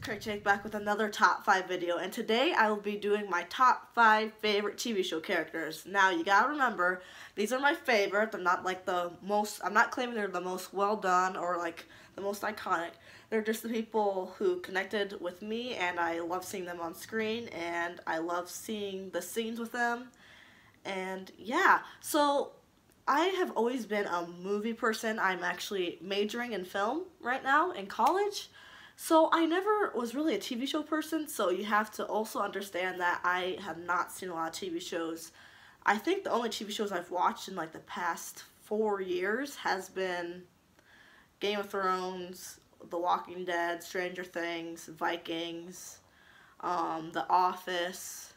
Craig Jake back with another top 5 video, and today I will be doing my top 5 favorite TV show characters. Now you gotta remember, these are my favorite. They're not like the most, I'm not claiming they're the most well done or like the most iconic. They're just the people who connected with me, and I love seeing them on screen, and I love seeing the scenes with them. And yeah, so I have always been a movie person. I'm actually majoring in film right now in college. So I never was really a TV show person, so you have to also understand that I have not seen a lot of TV shows. I think the only TV shows I've watched in like the past 4 years has been Game of Thrones, The Walking Dead, Stranger Things, Vikings, The Office,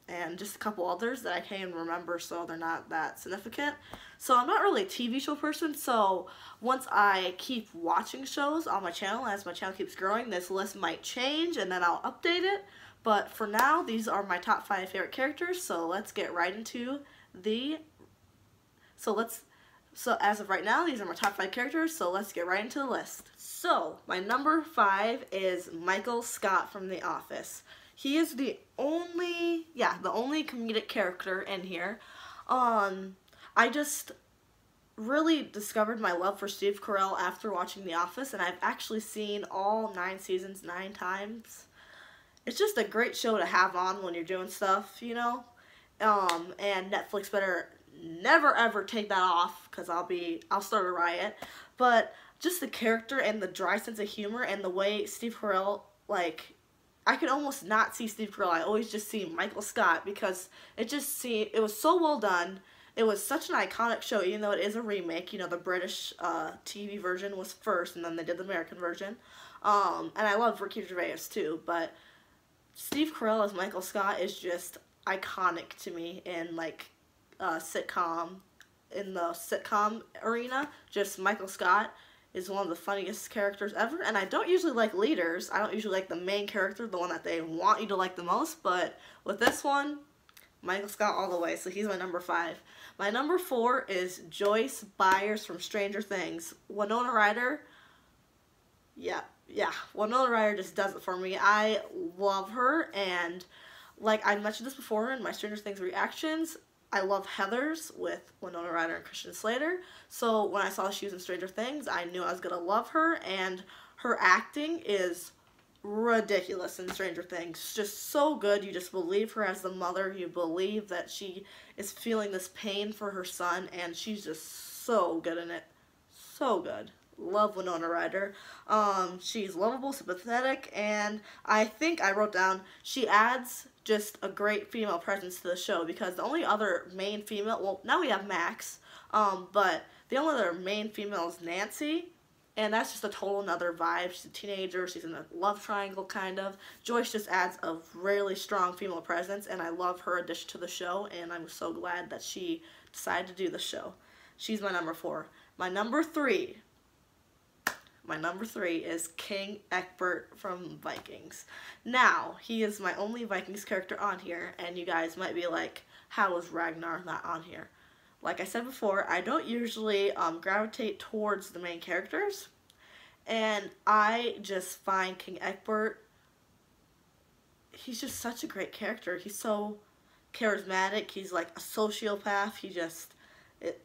and just a couple others that I can't even remember, so they're not that significant. So I'm not really a TV show person, so once I keep watching shows on my channel, as my channel keeps growing, this list might change and then I'll update it. But for now, these are my top 5 favorite characters, so let's get right into So as of right now, these are my top 5 characters, so let's get right into the list. So, my number 5 is Michael Scott from The Office. He is the only comedic character in here. I just really discovered my love for Steve Carell after watching The Office, and I've actually seen all 9 seasons 9 times. It's just a great show to have on when you're doing stuff, you know? And Netflix better never ever take that off, because I'll start a riot. But just the character and the dry sense of humor and the way Steve Carell, like, I could almost not see Steve Carell. I always just see Michael Scott, because it was so well done. It was such an iconic show, even though it is a remake. You know, the British TV version was first, and then they did the American version. And I love Ricky Gervais too, but Steve Carell as Michael Scott is just iconic to me in like sitcom, in the sitcom arena. Just Michael Scott is one of the funniest characters ever, and I don't usually like leaders. I don't usually like the main character, the one that they want you to like the most, but with this one, Michael Scott all the way, so he's my number 5. My number 4 is Joyce Byers from Stranger Things. Winona Ryder, yeah, Winona Ryder just does it for me. I love her, and like I mentioned this before in my Stranger Things reactions, I love Heathers with Winona Ryder and Christian Slater. So when I saw she was in Stranger Things, I knew I was going to love her, and her acting is ridiculous in Stranger Things. Just so good. You just believe her as the mother. You believe that she is feeling this pain for her son, and she's just so good in it. So good. Love Winona Ryder. She's lovable, sympathetic, and I think I wrote down she adds just a great female presence to the show, because the only other main female, well, now we have Max, but the only other main female is Nancy, and that's just a total another vibe. She's a teenager, she's in a love triangle, kind of. Joyce just adds a really strong female presence, and I love her addition to the show, and I'm so glad that she decided to do the show. She's my number 4. My number 3 is King Egbert from Vikings. Now, he is my only Vikings character on here, and you guys might be like, how is Ragnar not on here? Like I said before, I don't usually gravitate towards the main characters, and I just find King Egbert, he's just such a great character. He's so charismatic, he's like a sociopath, he just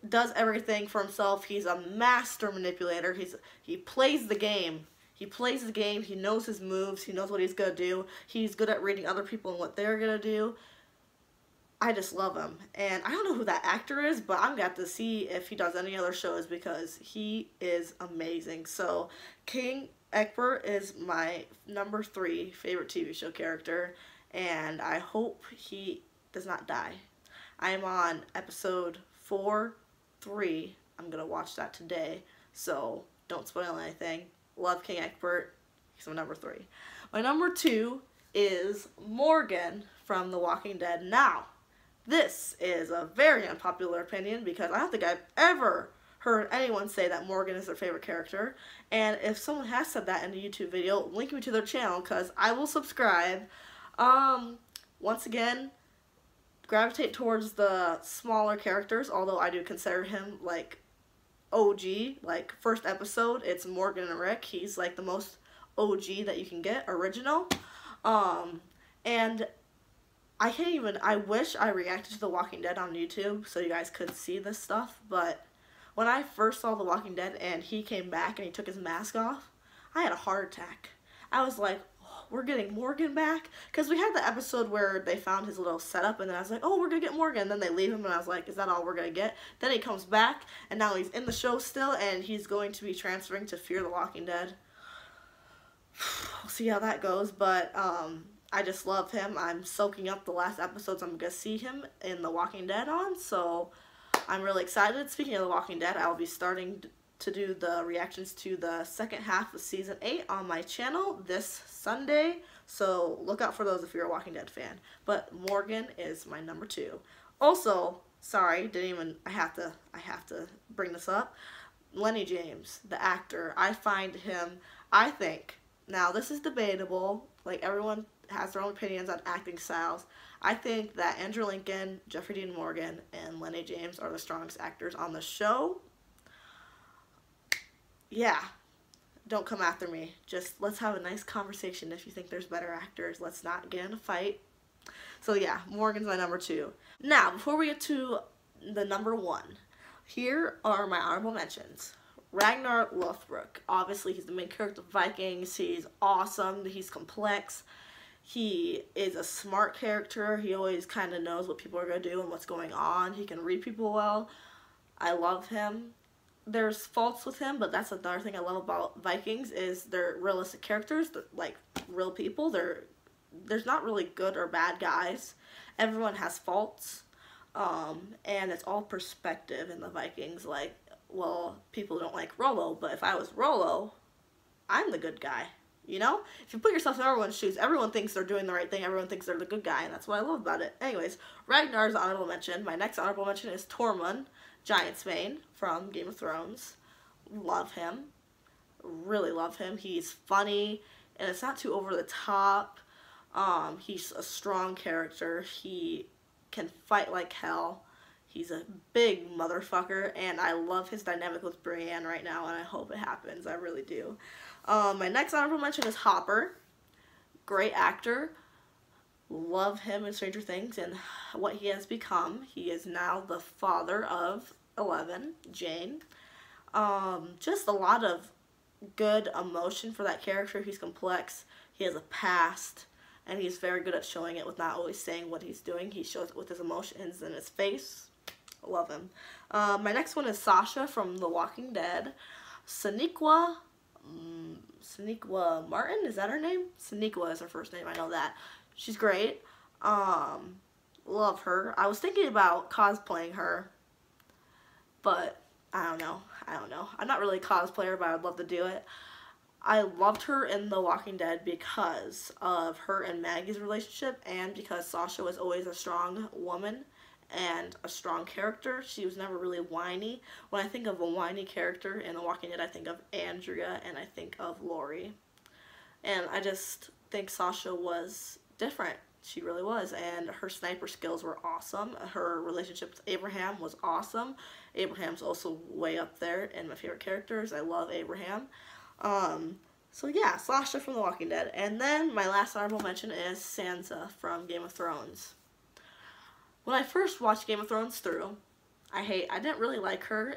does everything for himself. He's a master manipulator. He plays the game. He plays the game. He knows his moves. He knows what he's gonna do. He's good at reading other people and what they're gonna do. I just love him. And I don't know who that actor is, but I'm gonna have to see if he does any other shows, because he is amazing. So King Egbert is my number 3 favorite TV show character, and I hope he does not die. I am on episode 4-3. I'm gonna watch that today, so don't spoil anything. Love King Egbert. He's my number 3. My number 2 is Morgan from The Walking Dead. Now, this is a very unpopular opinion, because I don't think I've ever heard anyone say that Morgan is their favorite character, and if someone has said that in a YouTube video, link me to their channel, because I will subscribe. Once again, gravitate towards the smaller characters, although I do consider him like OG, like first episode, it's Morgan and Rick. He's like the most OG that you can get, original. And I wish I reacted to The Walking Dead on YouTube so you guys could see this stuff, but when I first saw The Walking Dead and he came back and he took his mask off, I had a heart attack. I was like, oh, we're getting Morgan back? Because we had the episode where they found his little setup, and then I was like, oh, we're going to get Morgan. And then they leave him, and I was like, is that all we're going to get? Then he comes back, and now he's in the show still, and he's going to be transferring to Fear the Walking Dead. We'll see how that goes, but I just love him. I'm soaking up the last episodes I'm going to see him in The Walking Dead on, so I'm really excited. Speaking of The Walking Dead, I'll be starting to do the reactions to the second half of Season 8 on my channel this Sunday, so look out for those if you're a Walking Dead fan. But Morgan is my number 2. Also, sorry, I have to bring this up. Lenny James, the actor, I think, now this is debatable, like everyone has their own opinions on acting styles. I think that Andrew Lincoln, Jeffrey Dean Morgan, and Lenny James are the strongest actors on the show. Yeah, don't come after me. Just let's have a nice conversation. If you think there's better actors, let's not get in a fight. So yeah, Morgan's my number 2. Now, before we get to the number 1, here are my honorable mentions. Ragnar Lothbrok. Obviously, he's the main character of Vikings. He's awesome. He's complex. He is a smart character. He always kind of knows what people are going to do and what's going on. He can read people well. I love him. There's faults with him, but that's another thing I love about Vikings is they're realistic characters. They're like real people. There's not really good or bad guys. Everyone has faults, and it's all perspective in the Vikings. Like, well, people don't like Rollo, but if I was Rollo, I'm the good guy. You know? If you put yourself in everyone's shoes, everyone thinks they're doing the right thing. Everyone thinks they're the good guy, and that's what I love about it. Anyways, Ragnar's honorable mention. My next honorable mention is Tormund Giantsbane from Game of Thrones. Love him. Really love him. He's funny, and it's not too over the top. He's a strong character. He can fight like hell. He's a big motherfucker, and I love his dynamic with Brienne right now, and I hope it happens. I really do. My next honorable mention is Hopper. Great actor. Love him in Stranger Things and what he has become. He is now the father of Eleven, Jane. Just a lot of good emotion for that character. He's complex. He has a past, and he's very good at showing it with not always saying what he's doing. He shows it with his emotions and his face. Love him. My next one is Sasha from The Walking Dead. Sonequa Martin, is that her name? Sonequa is her first name, I know that. She's great. Love her. I was thinking about cosplaying her, but I don't know. I'm not really a cosplayer, but I'd love to do it. I loved her in The Walking Dead because of her and Maggie's relationship, and because Sasha was always a strong woman and a strong character. She was never really whiny. When I think of a whiny character in The Walking Dead, I think of Andrea and I think of Lori. And I just think Sasha was different. She really was, and her sniper skills were awesome. Her relationship with Abraham was awesome. Abraham's also way up there in my favorite characters. I love Abraham. So yeah, Sasha from The Walking Dead. And then my last honorable mention is Sansa from Game of Thrones. When I first watched Game of Thrones through, I didn't really like her,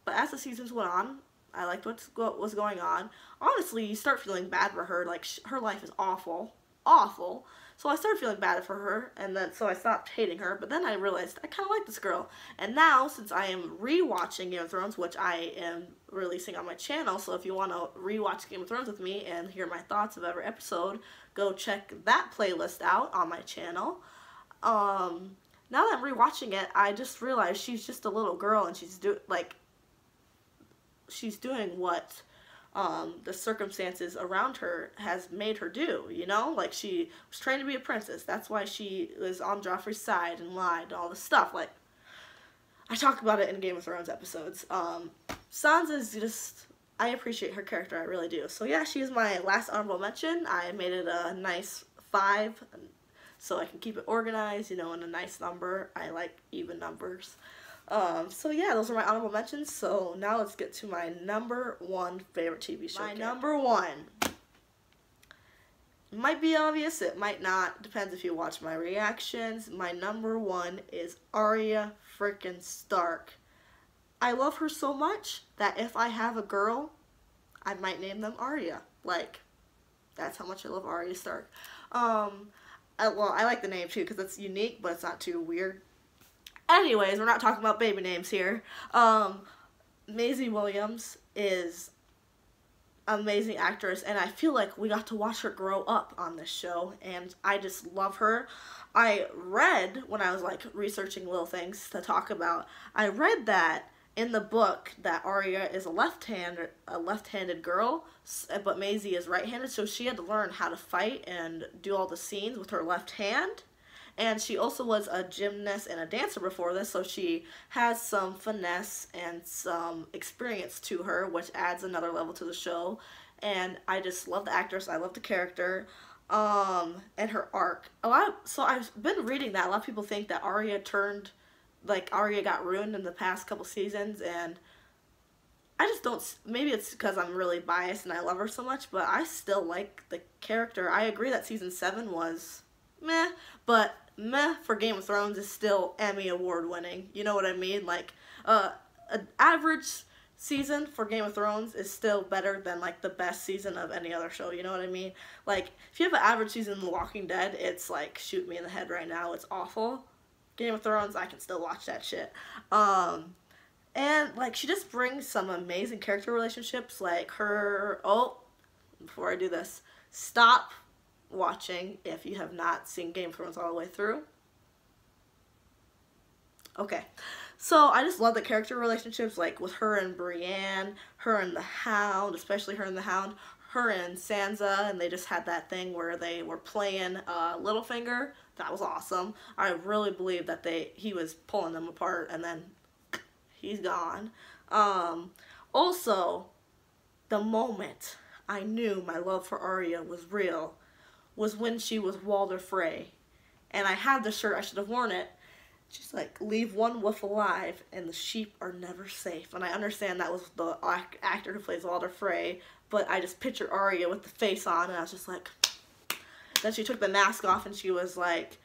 but as the seasons went on, I liked what was going on. Honestly, you start feeling bad for her. Like, her life is awful. Awful. So I started feeling bad for her, and then so I stopped hating her, but then I realized I kind of like this girl. And now, since I am rewatching Game of Thrones, which I am releasing on my channel, so if you want to rewatch Game of Thrones with me and hear my thoughts of every episode, go check that playlist out on my channel. Now that I'm rewatching it, I just realized she's just a little girl, and she's doing what the circumstances around her has made her do, you know? Like, she was trained to be a princess. That's why she was on Joffrey's side and lied and all this stuff. Like, I talk about it in Game of Thrones episodes. Sansa's just, I appreciate her character, I really do. So yeah, she is my last honorable mention. I made it a nice 5, so I can keep it organized, you know, in a nice number. I like even numbers. So yeah, those are my honorable mentions. So now let's get to my number 1 favorite TV show. My number 1 might be obvious, it might not. Depends if you watch my reactions. My number 1 is Arya freaking Stark. I love her so much that if I have a girl, I might name them Arya. Like, that's how much I love Arya Stark. I like the name too because it's unique, but it's not too weird. Anyways, we're not talking about baby names here. Maisie Williams is an amazing actress, and I feel like we got to watch her grow up on this show, and I just love her. I read, when I was like researching little things to talk about, I read that in the book that Arya is a left-handed girl, but Maisie is right-handed, so she had to learn how to fight and do all the scenes with her left hand. And she also was a gymnast and a dancer before this, so she has some finesse and some experience to her, which adds another level to the show. And I just love the actress. I love the character, and her arc. So I've been reading that a lot of people think that Arya got ruined in the past couple seasons, and I just don't. Maybe it's because I'm really biased and I love her so much, but I still like the character. I agree that season 7 was meh, but meh for Game of Thrones is still Emmy award winning. You know what I mean? Like, an average season for Game of Thrones is still better than like the best season of any other show. You know what I mean? Like, if you have an average season of The Walking Dead, it's like shoot me in the head right now. It's awful. Game of Thrones, I can still watch that shit. And like she just brings some amazing character relationships. Like her. Oh, before I do this, stop watching if you have not seen Game of Thrones all the way through. Okay, so I just love the character relationships, like with her and Brienne, her and the Hound, especially her and the Hound, her and Sansa, and they just had that thing where they were playing Littlefinger. That was awesome. I really believe that he was pulling them apart, and then he's gone. Also, the moment I knew my love for Arya was real was when she was Walder Frey. And I had the shirt, I should have worn it. She's like, leave one wolf alive and the sheep are never safe. And I understand that was the actor who plays Walder Frey, but I just pictured Arya with the face on, and I was just like, then she took the mask off and she was like,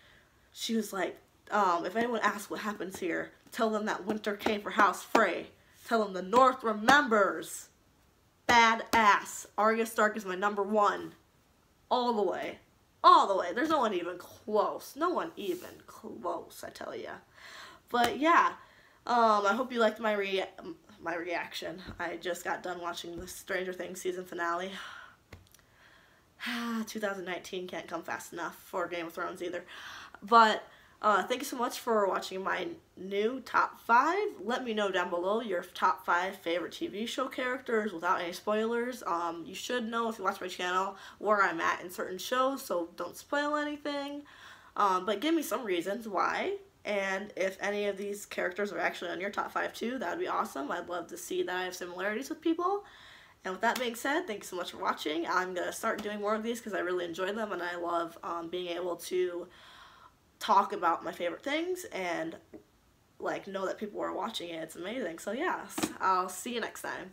if anyone asks what happens here, tell them that winter came for House Frey. Tell them the North remembers. Badass. Arya Stark is my number 1. All the way. All the way. There's no one even close. No one even close, I tell ya. But yeah, I hope you liked my reaction. I just got done watching the Stranger Things season finale. 2019 can't come fast enough for Game of Thrones either. But thank you so much for watching my new top 5. Let me know down below your top 5 favorite TV show characters without any spoilers. You should know if you watch my channel where I'm at in certain shows, so don't spoil anything. But give me some reasons why. And if any of these characters are actually on your top 5 too, that would be awesome. I'd love to see that I have similarities with people. And with that being said, thank you so much for watching. I'm going to start doing more of these because I really enjoy them, and I love being able to talk about my favorite things and like know that people are watching it. It's amazing. So yes, I'll see you next time.